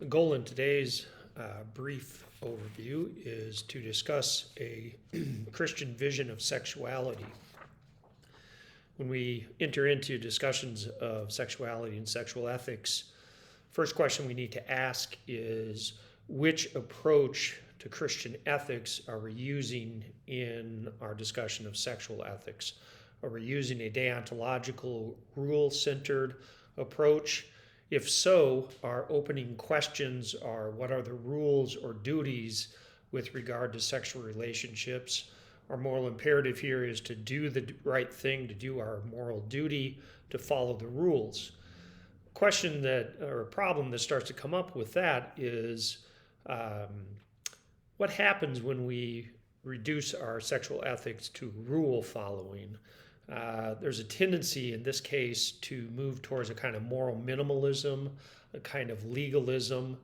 The goal in today's brief overview is to discuss a Christian vision of sexuality. When we enter into discussions of sexuality and sexual ethics, first question we need to ask is, which approach to Christian ethics are we using in our discussion of sexual ethics? Are we using a deontological, rule-centered approach? If so, our opening questions are, what are the rules or duties with regard to sexual relationships? Our moral imperative here is to do the right thing, to do our moral duty, to follow the rules. Question that, or a problem that starts to come up with that is, what happens when we reduce our sexual ethics to rule following? There's a tendency in this case to move towards a kind of moral minimalism, a kind of legalism,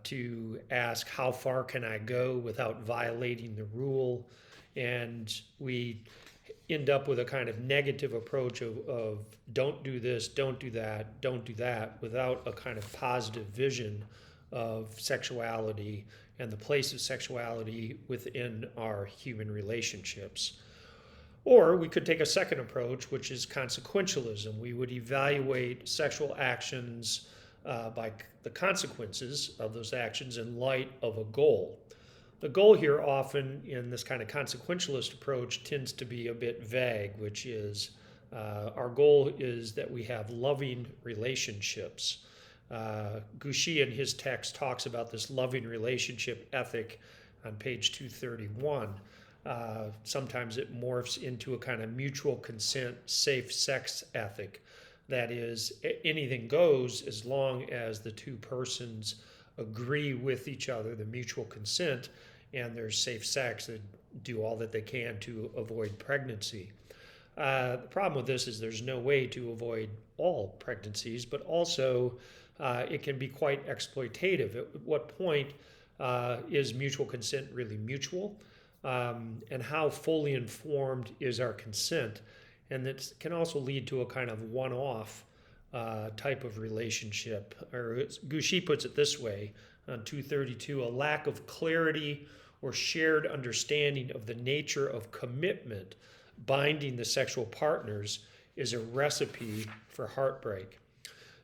to ask how far can I go without violating the rule, and we end up with a kind of negative approach of don't do this, don't do that, without a kind of positive vision of sexuality and the place of sexuality within our human relationships. Or we could take a second approach, which is consequentialism. We would evaluate sexual actions by the consequences of those actions in light of a goal. The goal here often in this kind of consequentialist approach tends to be a bit vague, which is our goal is that we have loving relationships. Gouchy in his text talks about this loving relationship ethic on page 231. Sometimes it morphs into a kind of mutual consent, safe sex ethic. That is, anything goes as long as the two persons agree with each other, the mutual consent, and there's safe sex that do all that they can to avoid pregnancy. The problem with this is there's no way to avoid all pregnancies, but also it can be quite exploitative. At what point is mutual consent really mutual? And how fully informed is our consent? And that can also lead to a kind of one-off type of relationship. Or Gouchy puts it this way on 232, a lack of clarity or shared understanding of the nature of commitment binding the sexual partners is a recipe for heartbreak.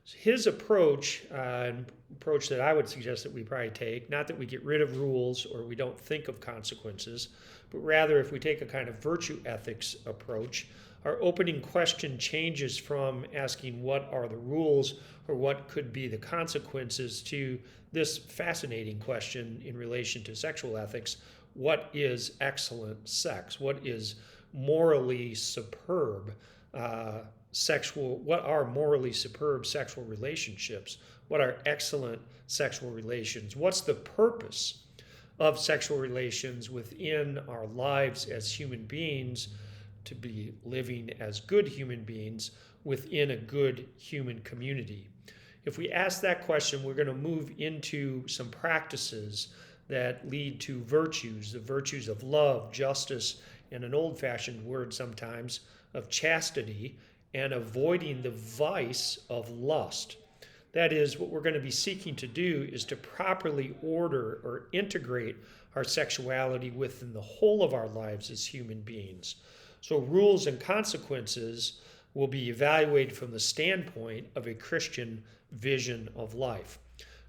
His approach, an approach that I would suggest that we probably take, not that we get rid of rules or we don't think of consequences, but rather if we take a kind of virtue ethics approach, our opening question changes from asking what are the rules or what could be the consequences to this fascinating question in relation to sexual ethics: what is excellent sex? What is morally superb what are morally superb sexual relationships? What are excellent sexual relations? What's the purpose of sexual relations within our lives as human beings, to be living as good human beings within a good human community? If we ask that question, we're going to move into some practices that lead to virtues, the virtues of love, justice, and an old-fashioned word sometimes of chastity, and avoiding the vice of lust. That is, what we're going to be seeking to do is to properly order or integrate our sexuality within the whole of our lives as human beings. So rules and consequences will be evaluated from the standpoint of a Christian vision of life.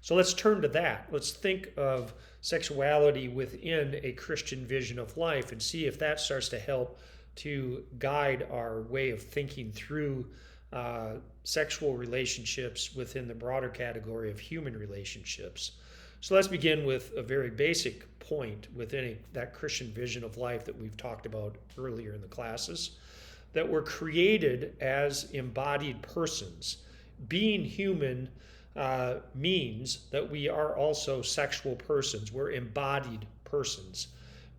So let's turn to that. Let's think of sexuality within a Christian vision of life and see if that starts to help to guide our way of thinking through sexual relationships within the broader category of human relationships. So let's begin with a very basic point within that Christian vision of life that we've talked about earlier in the classes, that we're created as embodied persons. Being human means that we are also sexual persons. We're embodied persons.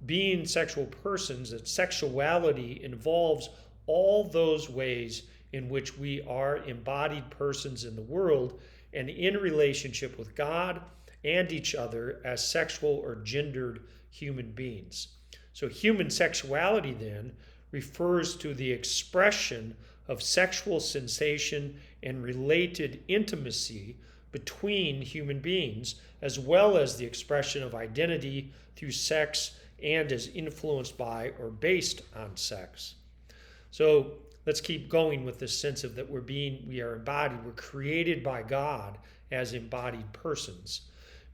Being sexual persons, that sexuality involves all those ways in which we are embodied persons in the world and in relationship with God and each other as sexual or gendered human beings. So human sexuality then refers to the expression of sexual sensation and related intimacy between human beings, as well as the expression of identity through sex and is influenced by or based on sex. So let's keep going with this sense of that we are embodied, we're created by God as embodied persons.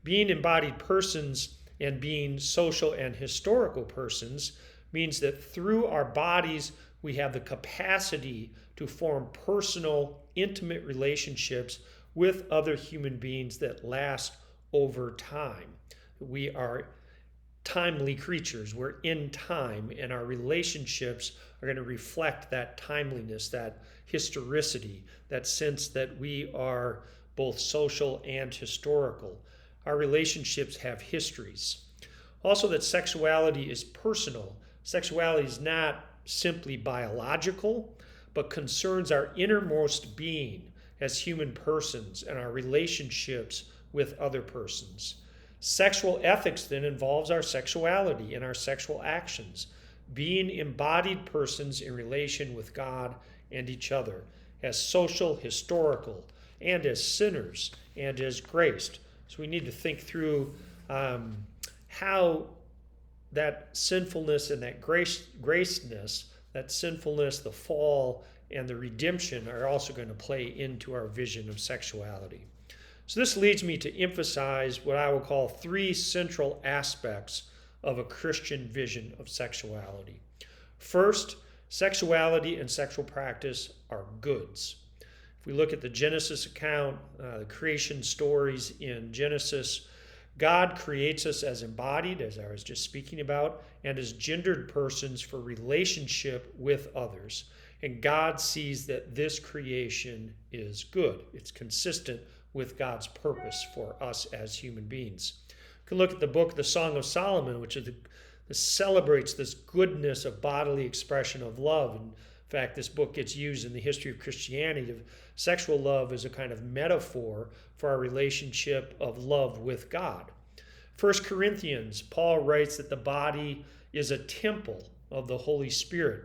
Being embodied persons and being social and historical persons means that through our bodies we have the capacity to form personal, intimate relationships with other human beings that last over time. We are timely creatures. We're in time, and our relationships are going to reflect that timeliness, that historicity, that sense that we are both social and historical. Our relationships have histories. Also, that sexuality is personal. Sexuality is not simply biological, but concerns our innermost being as human persons and our relationships with other persons. Sexual ethics then involves our sexuality and our sexual actions, being embodied persons in relation with God and each other, as social, historical, and as sinners, and as graced. So we need to think through how that sinfulness and that gracedness, that sinfulness, the fall, and the redemption are also going to play into our vision of sexuality. So this leads me to emphasize what I will call three central aspects of a Christian vision of sexuality. First, sexuality and sexual practice are goods. If we look at the Genesis account, the creation stories in Genesis, God creates us as embodied, as I was just speaking about, and as gendered persons for relationship with others. And God sees that this creation is good. It's consistent with God's purpose for us as human beings. You can look at the book, The Song of Solomon, which celebrates this goodness of bodily expression of love. In fact, this book gets used in the history of Christianity. Sexual love is a kind of metaphor for our relationship of love with God. 1 Corinthians, Paul writes that the body is a temple of the Holy Spirit,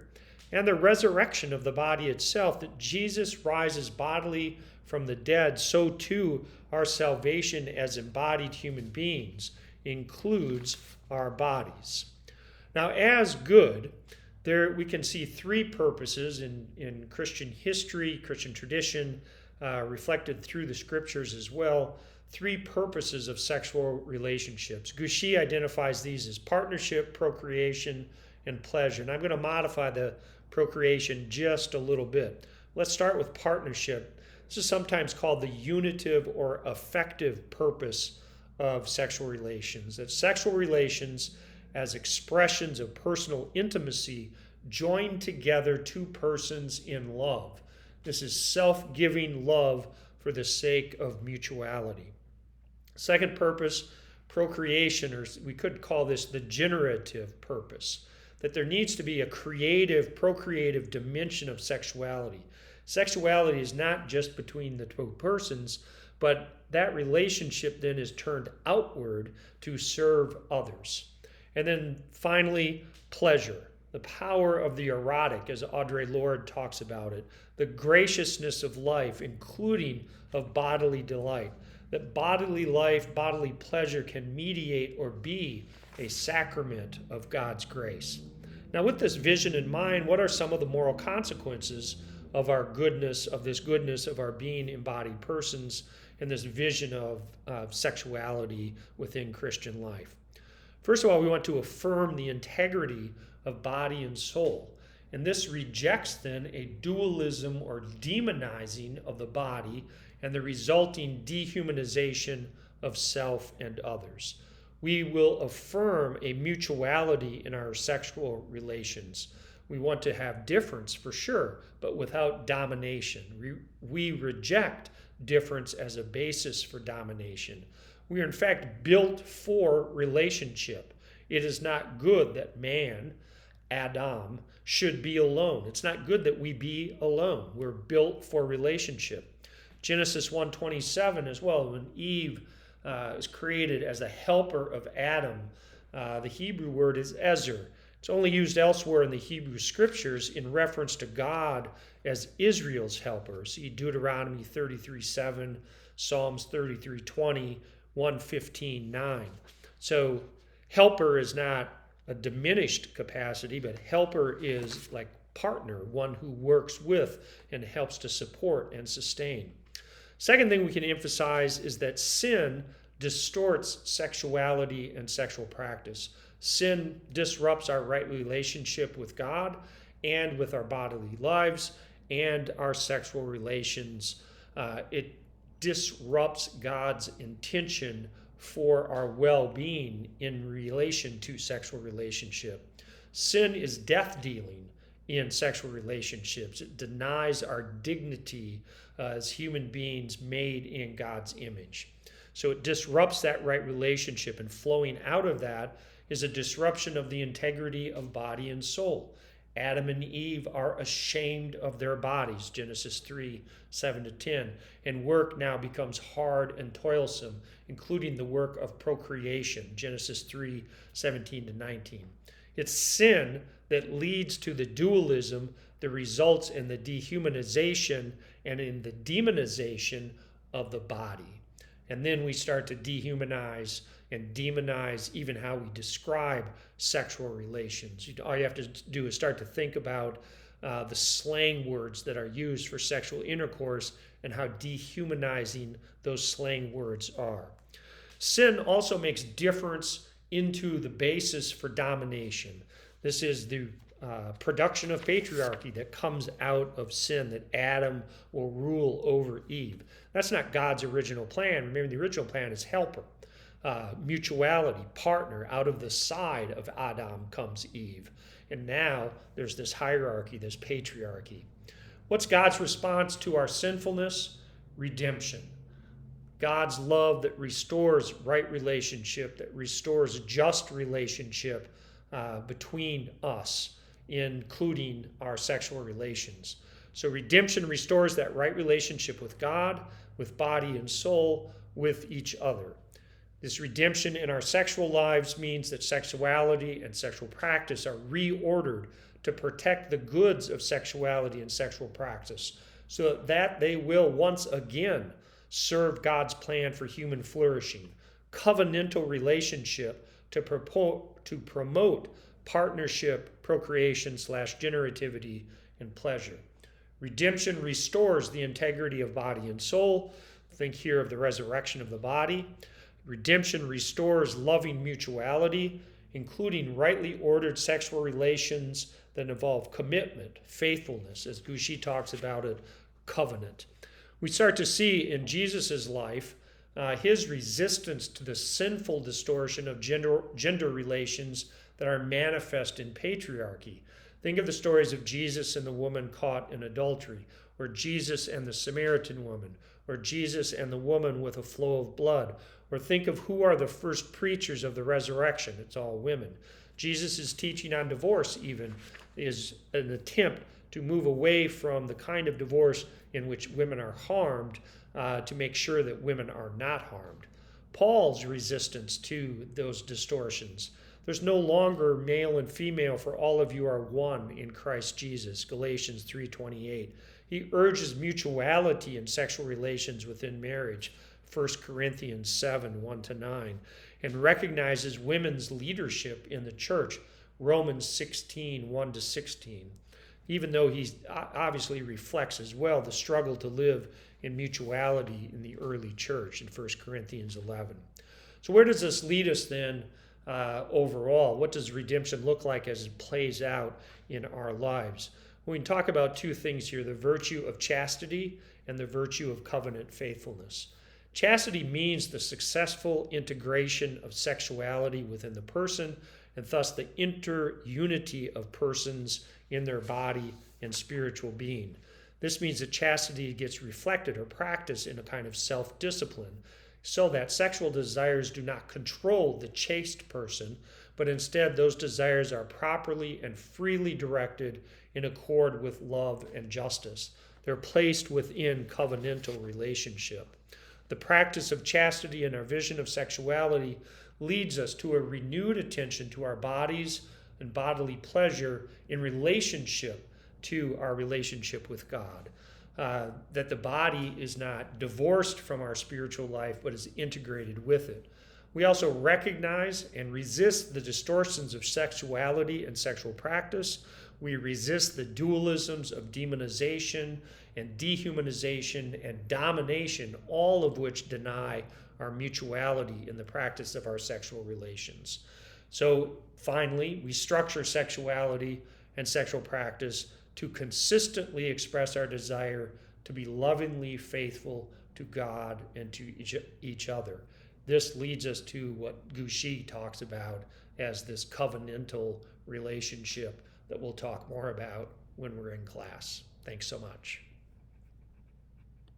and the resurrection of the body itself, that Jesus rises bodily from the dead, so too our salvation as embodied human beings includes our bodies. Now, as good, there we can see three purposes in Christian history, Christian tradition, reflected through the scriptures as well, three purposes of sexual relationships. Gouchy identifies these as partnership, procreation, and pleasure. And I'm going to modify the procreation just a little bit. Let's start with partnership. This is sometimes called the unitive or effective purpose of sexual relations. That sexual relations as expressions of personal intimacy join together two persons in love. This is self-giving love for the sake of mutuality. Second purpose, procreation, or we could call this the generative purpose, that there needs to be a creative, procreative dimension of sexuality. Sexuality is not just between the two persons, but that relationship then is turned outward to serve others. And then finally, pleasure, the power of the erotic, as Audre Lorde talks about it, the graciousness of life, including of bodily delight, that bodily life, bodily pleasure can mediate or be a sacrament of God's grace. Now, with this vision in mind, what are some of the moral consequences of our goodness, of this goodness of our being embodied persons and this vision of sexuality within Christian life? First of all, we want to affirm the integrity of body and soul. And this rejects then a dualism or demonizing of the body and the resulting dehumanization of self and others. We will affirm a mutuality in our sexual relations. We want to have difference for sure, but without domination. We reject difference as a basis for domination. We are in fact built for relationship. It is not good that man, Adam, should be alone. It's not good that we be alone. We're built for relationship. Genesis 1:27 as well, when Eve is created as a helper of Adam, the Hebrew word is ezer. It's only used elsewhere in the Hebrew scriptures in reference to God as Israel's helper. See Deuteronomy 33:7, Psalms 33:20, 115:9. So helper is not a diminished capacity, but helper is like partner, one who works with and helps to support and sustain. Second thing we can emphasize is that sin distorts sexuality and sexual practice. Sin disrupts our right relationship with God and with our bodily lives and our sexual relations. It disrupts God's intention for our well-being in relation to sexual relationship. Sin is death-dealing in sexual relationships. It denies our dignity as human beings made in God's image. So it disrupts that right relationship, and flowing out of that is a disruption of the integrity of body and soul. Adam and Eve are ashamed of their bodies, Genesis 3, 7-10, and work now becomes hard and toilsome, including the work of procreation, Genesis 3, 17-19. It's sin that leads to the dualism that results in the dehumanization and in the demonization of the body. And then we start to dehumanize and demonize even how we describe sexual relations. All you have to do is start to think about the slang words that are used for sexual intercourse and how dehumanizing those slang words are. Sin also makes difference into the basis for domination. This is the production of patriarchy that comes out of sin, that Adam will rule over Eve. That's not God's original plan. Remember, the original plan is helper, mutuality, partner. Out of the side of Adam comes Eve. And now there's this hierarchy, this patriarchy. What's God's response to our sinfulness? Redemption. God's love that restores right relationship, that restores just relationship between us, including our sexual relations. So redemption restores that right relationship with God, with body and soul, with each other. This redemption in our sexual lives means that sexuality and sexual practice are reordered to protect the goods of sexuality and sexual practice, so that they will once again serve God's plan for human flourishing, covenantal relationship to promote partnership, procreation / generativity, and pleasure. Redemption restores the integrity of body and soul. Think here of the resurrection of the body. Redemption restores loving mutuality, including rightly ordered sexual relations that involve commitment, faithfulness, as Gushi talks about it, covenant. We start to see in Jesus' life his resistance to the sinful distortion of gender relations that are manifest in patriarchy. Think of the stories of Jesus and the woman caught in adultery, or Jesus and the Samaritan woman, or Jesus and the woman with a flow of blood, or think of who are the first preachers of the resurrection. It's all women. Jesus' teaching on divorce even is an attempt to move away from the kind of divorce in which women are harmed to make sure that women are not harmed. Paul's resistance to those distortions. There's no longer male and female, for all of you are one in Christ Jesus, Galatians 3:28. He urges mutuality in sexual relations within marriage, 1 Corinthians 7, 1-9, and recognizes women's leadership in the church, Romans 16, 1-16, even though he obviously reflects as well the struggle to live in mutuality in the early church in 1 Corinthians 11. So where does this lead us then overall? What does redemption look like as it plays out in our lives? We can talk about two things here, the virtue of chastity and the virtue of covenant faithfulness. Chastity means the successful integration of sexuality within the person, and thus the interunity of persons in their body and spiritual being. This means that chastity gets reflected or practiced in a kind of self-discipline, so that sexual desires do not control the chaste person, but instead those desires are properly and freely directed in accord with love and justice. They're placed within covenantal relationship. The practice of chastity in our vision of sexuality leads us to a renewed attention to our bodies and bodily pleasure in relationship to our relationship with God. that the body is not divorced from our spiritual life, but is integrated with it. We also recognize and resist the distortions of sexuality and sexual practice. We resist the dualisms of demonization and dehumanization and domination, all of which deny our mutuality in the practice of our sexual relations. So finally, we structure sexuality and sexual practice to consistently express our desire to be lovingly faithful to God and to each other. This leads us to what Gucci talks about as this covenantal relationship that we'll talk more about when we're in class. Thanks so much.